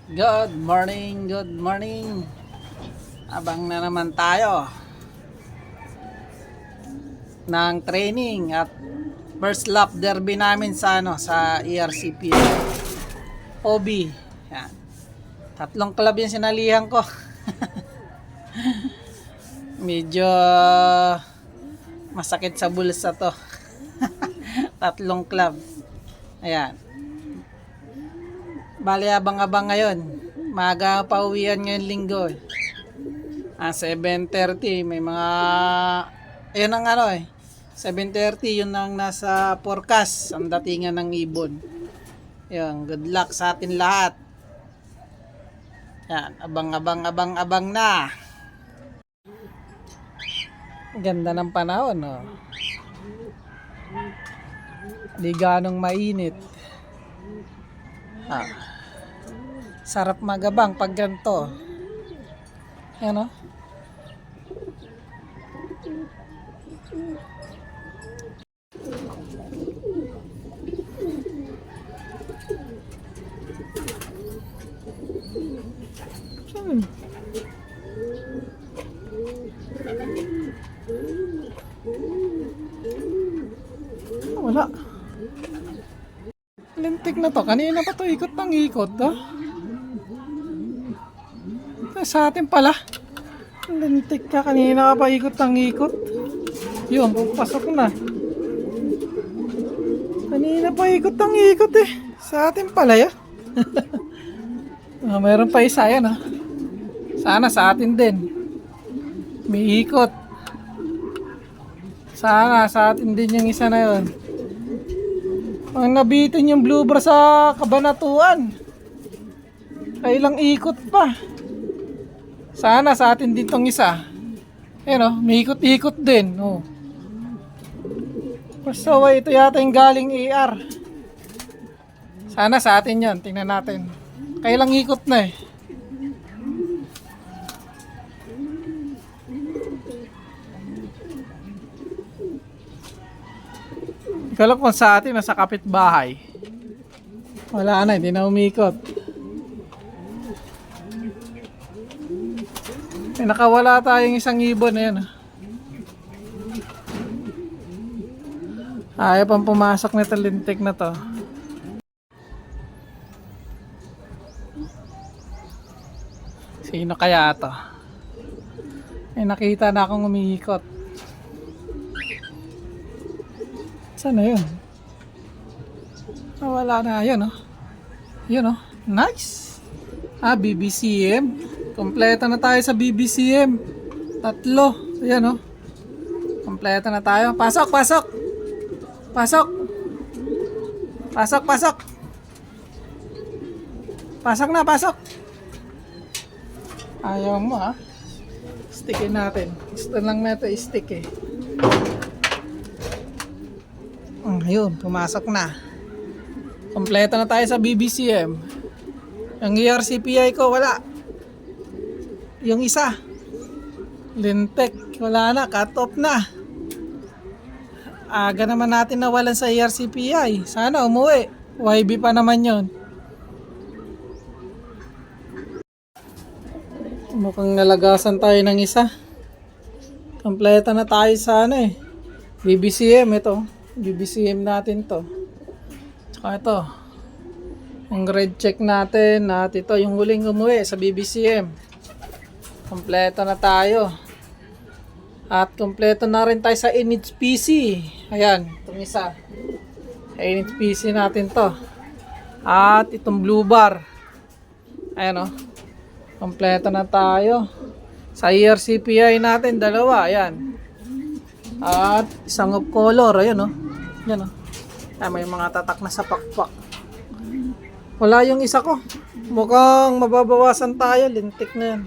Good morning, good morning. Abang na naman tayo ng training at first lap derby namin sa sa ERCP OB. Yan. 3 club yung sinalihan ko. Medyo masakit sa bulsa to. 3 club. Ayan. Bali abang-abang ngayon. Maaga pa uwian ngayong linggo. 7:30 may mga ayun ang 7:30 yun ang nasa forecast ang datingan ng ibon. Yun, good luck sa atin lahat. Yan, abang na. Ganda ng panahon, no. Di ganong mainit. Sarap magabang pag ganito. Yan, no. Wala. Lintik na to. Kanina pa to ikot ng ikot. Sa atin pala. Lintik ka. Kanina ka pa ikot ng ikot. Yun, pupasok na. Kanina pa ikot ng ikot eh. Sa atin pala ya. Mayroon pa isa yan . Sana sa atin din. May ikot. Sana sa atin din yung isa na yun. Ang nabitin yung bluebird sa Kabanatuan. Kailang ikot pa. Sana sa atin ditong isa. Ayan may ikot-ikot din. Basta ito yata yung galing AR. Sana sa atin yan. Tingnan natin. Kailang ikot na eh. Kala ko sa atin nasa kapitbahay. Wala na, hindi na umikot. Nakawala tayong isang ibon na yan. Ayaw pang pumasok na talintik na to. Sino kaya to? Nakita na akong umiikot. Saan na yun? Wala na yun Yun nice. BBCM. Kompleto na tayo sa BBCM. 3. Ayan kompleto na tayo. Pasok. Pasok. Pasok na, pasok. Ayaw mo Stickin natin. Gusto lang natin i-stick eh. Ayun, pumasok na. Kompleto na tayo sa BBCM. Yung ERCPI ko, wala. Yung isa. Lintek, wala na. Cut off na. Aga naman natin nawalan sa ERCPI. Sana umuwi. YB pa naman yon. Mukhang nalagasan tayo ng isa. Kompleto na tayo sa BBCM ito. BBCM natin to. Tsaka ito. Yung red check natin at ito yung huling umuwi sa BBCM. Kompleto na tayo. At kompleto na rin tayo sa NHPC. Ayan, itong isa. NHPC natin to. At itong blue bar. Ayan kompleto na tayo. Sa ERCPI natin, 2. Ayan. At isang of color. Ayan Yan may mga tatak na sa pakpak. Wala yung isa ko. Mukhang mababawasan tayo. Lintik na yan.